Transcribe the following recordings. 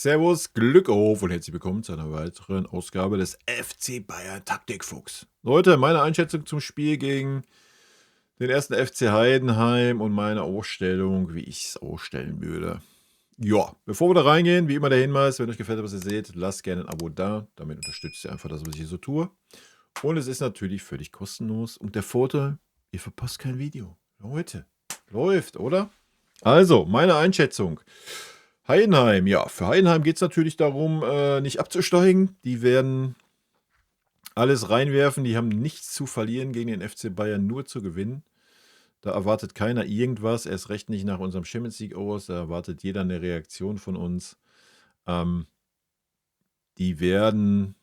Servus, Glück auf und herzlich willkommen zu einer weiteren Ausgabe des FC Bayern Taktikfuchs. Leute, meine Einschätzung zum Spiel gegen den ersten FC Heidenheim und meine Ausstellung, wie ich es ausstellen würde. Ja, bevor wir da reingehen, wie immer der Hinweis, wenn euch gefällt, was ihr seht, lasst gerne ein Abo da. Damit unterstützt ihr einfach das, was ich hier so tue. Und es ist natürlich völlig kostenlos. Und der Vorteil, ihr verpasst kein Video. Leute, läuft, oder? Also, meine Einschätzung. Heidenheim, ja, für Heidenheim geht es natürlich darum, nicht abzusteigen. Die werden alles reinwerfen. Die haben nichts zu verlieren gegen den FC Bayern, nur zu gewinnen. Da erwartet keiner irgendwas, erst recht nicht nach unserem Champions League aus. Da erwartet jeder eine Reaktion von uns. Die werden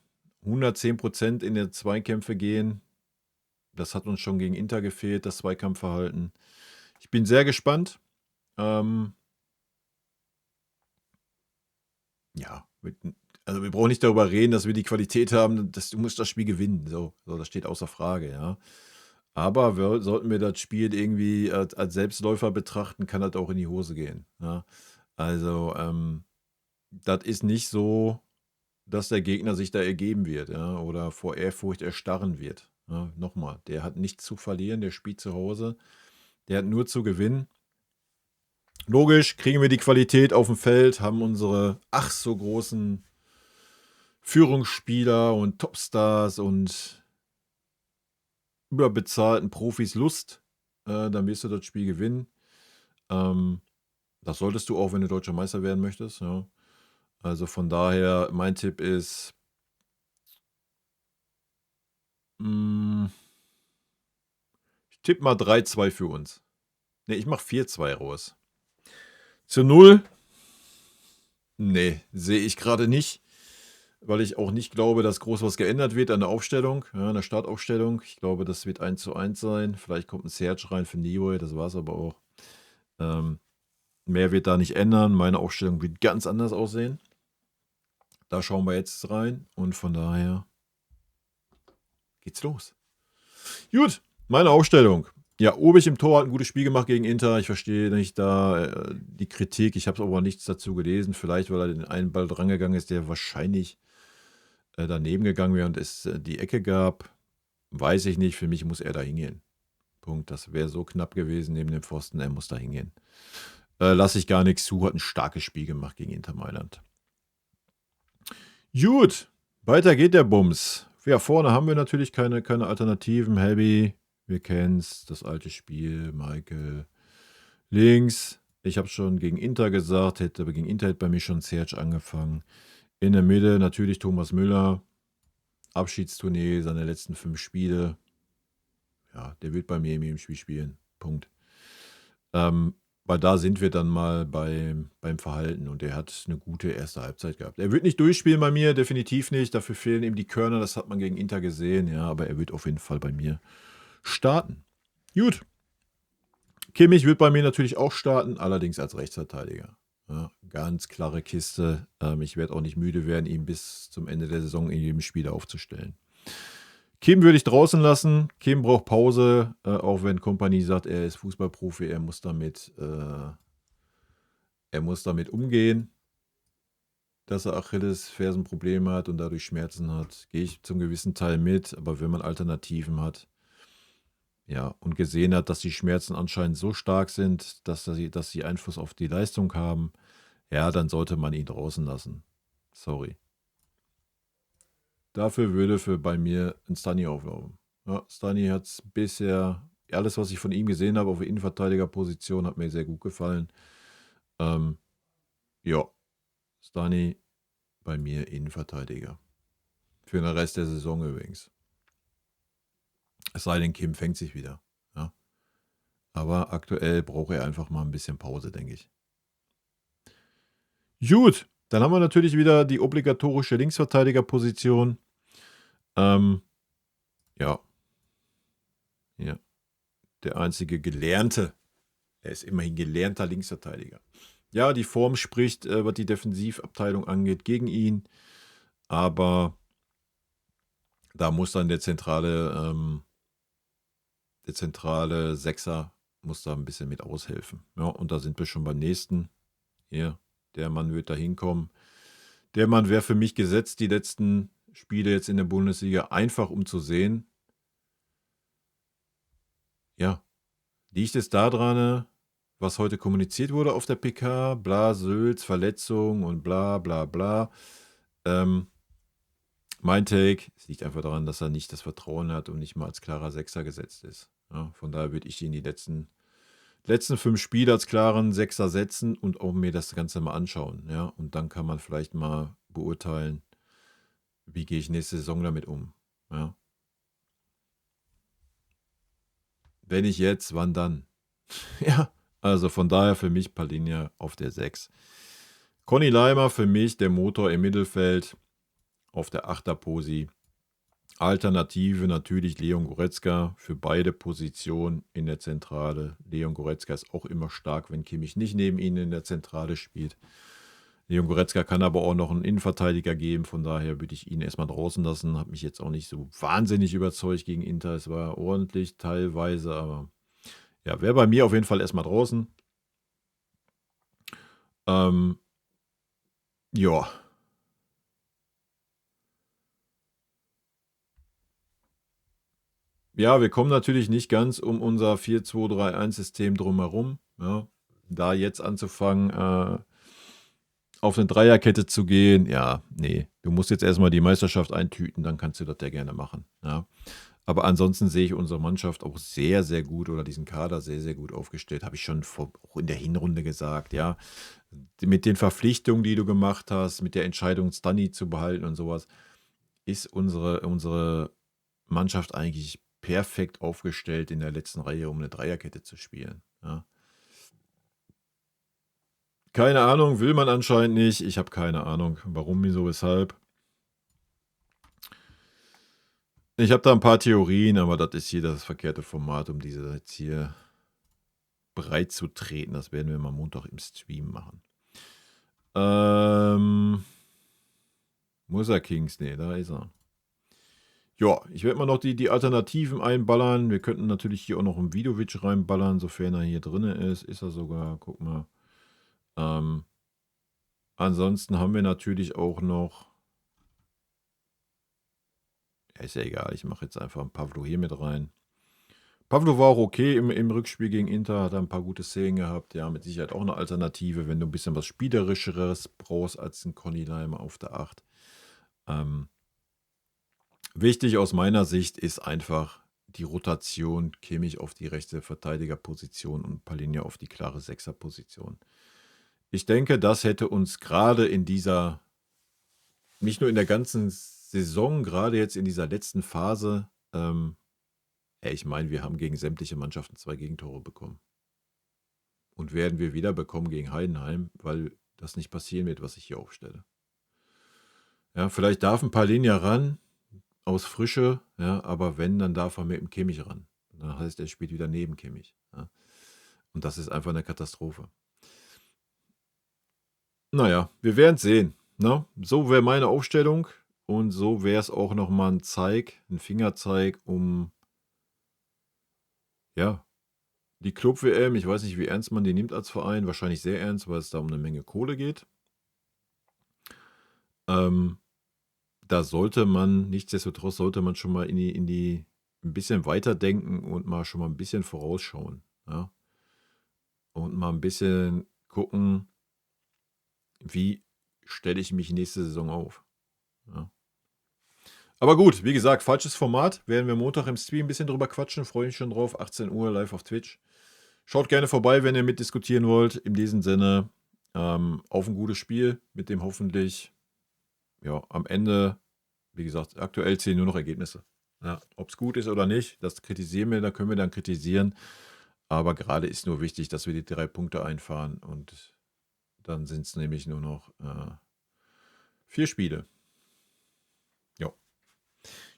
110% in die Zweikämpfe gehen. Das hat uns schon gegen Inter gefehlt, das Zweikampfverhalten. Ich bin sehr gespannt. Ja, also wir brauchen nicht darüber reden, dass wir die Qualität haben, dass du musst das Spiel gewinnen. So, das steht außer Frage, ja. Aber sollten wir das Spiel irgendwie als Selbstläufer betrachten, kann das auch in die Hose gehen. Ja. Also, das ist nicht so, dass der Gegner sich da ergeben wird, ja, oder vor Ehrfurcht erstarren wird. Ja. Nochmal, der hat nichts zu verlieren, der spielt zu Hause, der hat nur zu gewinnen. Logisch, kriegen wir die Qualität auf dem Feld, haben unsere ach so großen Führungsspieler und Topstars und überbezahlten Profis Lust, dann wirst du das Spiel gewinnen. Das solltest du auch, wenn du deutscher Meister werden möchtest. Ja. Also von daher, mein Tipp ist, ich tippe mal 3-2 für uns. Ne, ich mache 4-2 raus. Zu 0? Ne, sehe ich gerade nicht, weil ich auch nicht glaube, dass groß was geändert wird an der Aufstellung, ja, an der Startaufstellung. Ich glaube, das wird 1:1 sein. Vielleicht kommt ein Serge rein für Nioy, das war es aber auch. Mehr wird da nicht ändern. Meine Aufstellung wird ganz anders aussehen. Da schauen wir jetzt rein und von daher geht's los. Gut, meine Aufstellung. Ja, Obich im Tor hat ein gutes Spiel gemacht gegen Inter. Ich verstehe nicht da die Kritik. Ich habe aber nichts dazu gelesen. Vielleicht, weil er den einen Ball drangegangen ist, der wahrscheinlich daneben gegangen wäre und es die Ecke gab. Weiß ich nicht. Für mich muss er da hingehen. Punkt. Das wäre so knapp gewesen neben dem Pfosten. Er muss da hingehen. Lasse ich gar nichts zu. Hat ein starkes Spiel gemacht gegen Inter Mailand. Gut, weiter geht der Bums. Ja, vorne haben wir natürlich keine Alternativen. Heavy, wir kennen's, das alte Spiel. Michael links. Ich habe schon gegen Inter gesagt, gegen Inter hätte bei mir schon Serge angefangen. In der Mitte natürlich Thomas Müller. Abschiedstournee, seine letzten 5 Spiele. Ja, der wird bei mir in jedem Spiel spielen. Punkt. Weil da sind wir dann mal beim Verhalten und er hat eine gute erste Halbzeit gehabt. Er wird nicht durchspielen bei mir, definitiv nicht. Dafür fehlen ihm die Körner, das hat man gegen Inter gesehen. Ja, aber er wird auf jeden Fall bei mir starten. Gut. Kimmich wird bei mir natürlich auch starten, allerdings als Rechtsverteidiger. Ja, ganz klare Kiste. Ich werde auch nicht müde werden, ihn bis zum Ende der Saison in jedem Spiel aufzustellen. Kim würde ich draußen lassen. Kim braucht Pause, auch wenn Kompanie sagt, er ist Fußballprofi, er muss damit umgehen, dass er Achillesfersenprobleme hat und dadurch Schmerzen hat. Gehe ich zum gewissen Teil mit, aber wenn man Alternativen hat, ja, und gesehen hat, dass die Schmerzen anscheinend so stark sind, dass sie Einfluss auf die Leistung haben, ja, dann sollte man ihn draußen lassen. Sorry. Dafür würde bei mir ein Stani auflaufen. Ja, Stani hat es bisher, alles was ich von ihm gesehen habe auf der Innenverteidigerposition, hat mir sehr gut gefallen. Ja, Stani bei mir Innenverteidiger. Für den Rest der Saison übrigens. Es sei denn, Kim fängt sich wieder. Ja. Aber aktuell braucht er einfach mal ein bisschen Pause, denke ich. Gut, dann haben wir natürlich wieder die obligatorische Linksverteidigerposition. Ja. Ja. Der einzige Gelernte. Er ist immerhin gelernter Linksverteidiger. Ja, die Form spricht, was die Defensivabteilung angeht, gegen ihn. Aber da muss dann der zentrale Sechser muss da ein bisschen mit aushelfen. Ja, und da sind wir schon beim nächsten. Hier, der Mann wird da hinkommen. Der Mann wäre für mich gesetzt, die letzten Spiele jetzt in der Bundesliga, einfach um zu sehen, ja, liegt es daran, was heute kommuniziert wurde auf der PK, bla, Sülz, Verletzung und bla, bla, bla. Mein Take, es liegt einfach daran, dass er nicht das Vertrauen hat und nicht mal als klarer Sechser gesetzt ist. Ja, von daher würde ich ihn die letzten 5 Spiele als klaren Sechser setzen und auch mir das Ganze mal anschauen. Ja, und dann kann man vielleicht mal beurteilen, wie gehe ich nächste Saison damit um. Ja. Wenn nicht jetzt, wann dann? Ja, also von daher für mich Palhinha auf der 6. Conny Leimer für mich der Motor im Mittelfeld auf der 8er Posi. Alternative natürlich Leon Goretzka für beide Positionen in der Zentrale. Leon Goretzka ist auch immer stark, wenn Kimmich nicht neben ihnen in der Zentrale spielt. Leon Goretzka kann aber auch noch einen Innenverteidiger geben, von daher würde ich ihn erstmal draußen lassen. Hat mich jetzt auch nicht so wahnsinnig überzeugt gegen Inter. Es war ordentlich teilweise, aber ja, wäre bei mir auf jeden Fall erstmal draußen. Ja. Ja, wir kommen natürlich nicht ganz um unser 4-2-3-1-System drumherum. Ja. Da jetzt anzufangen, auf eine Dreierkette zu gehen, ja, nee. Du musst jetzt erstmal die Meisterschaft eintüten, dann kannst du das ja gerne machen. Ja. Aber ansonsten sehe ich unsere Mannschaft auch sehr, sehr gut oder diesen Kader sehr, sehr gut aufgestellt. Habe ich schon auch in der Hinrunde gesagt, ja. Mit den Verpflichtungen, die du gemacht hast, mit der Entscheidung, Stani zu behalten und sowas, ist unsere Mannschaft eigentlich perfekt aufgestellt in der letzten Reihe, um eine Dreierkette zu spielen. Ja. Keine Ahnung, will man anscheinend nicht. Ich habe keine Ahnung, warum, wieso, weshalb. Ich habe da ein paar Theorien, aber das ist hier das verkehrte Format, um diese jetzt hier breit zu treten. Das werden wir mal Montag im Stream machen. Muss er Kings? Nee, da ist er. Ja, ich werde mal noch die Alternativen einballern. Wir könnten natürlich hier auch noch einen Vidovic reinballern, sofern er hier drin ist. Ist er sogar, guck mal. Ansonsten haben wir natürlich auch noch. Ja, ist ja egal, ich mache jetzt einfach einen Pavlo hier mit rein. Pavlo war auch okay im Rückspiel gegen Inter, hat ein paar gute Szenen gehabt. Ja, mit Sicherheit auch eine Alternative, wenn du ein bisschen was Spielerischeres brauchst als ein Conny Leimer auf der 8. Wichtig aus meiner Sicht ist einfach die Rotation, Kimmich auf die rechte Verteidigerposition und Palhinha auf die klare Sechserposition. Ich denke, das hätte uns gerade in dieser, nicht nur in der ganzen Saison, gerade jetzt in dieser letzten Phase, ich meine, wir haben gegen sämtliche Mannschaften 2 Gegentore bekommen. Und werden wir wieder bekommen gegen Heidenheim, weil das nicht passieren wird, was ich hier aufstelle. Ja, vielleicht darf ein Palhinha ran, aus Frische, ja, aber wenn, dann darf er mit dem Kimmich ran. Dann heißt, er spielt wieder neben Kimmich. Ja. Und das ist einfach eine Katastrophe. Naja, wir werden es sehen. Ne? So wäre meine Aufstellung und so wäre es auch nochmal ein Fingerzeig, um ja, die Club-WM, ich weiß nicht, wie ernst man die nimmt als Verein, wahrscheinlich sehr ernst, weil es da um eine Menge Kohle geht. Da sollte man, nichtsdestotrotz sollte man schon mal in die ein bisschen weiterdenken und mal schon mal ein bisschen vorausschauen. Ja? Und mal ein bisschen gucken, wie stelle ich mich nächste Saison auf. Ja? Aber gut, wie gesagt, falsches Format. Werden wir Montag im Stream ein bisschen drüber quatschen. Freue mich schon drauf. 18 Uhr live auf Twitch. Schaut gerne vorbei, wenn ihr mitdiskutieren wollt. In diesem Sinne, auf ein gutes Spiel, mit dem hoffentlich, ja, am Ende, wie gesagt, aktuell zählen nur noch Ergebnisse. Ja, ob es gut ist oder nicht, das kritisieren wir, da können wir dann kritisieren. Aber gerade ist nur wichtig, dass wir die 3 Punkte einfahren und dann sind es nämlich nur noch 4 Spiele. Ja.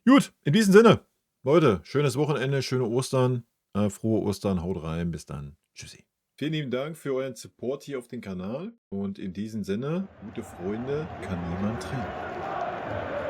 Gut, in diesem Sinne, Leute, schönes Wochenende, schöne Ostern, frohe Ostern, haut rein, bis dann. Tschüssi. Vielen lieben Dank für euren Support hier auf dem Kanal und in diesem Sinne, gute Freunde kann niemand trennen.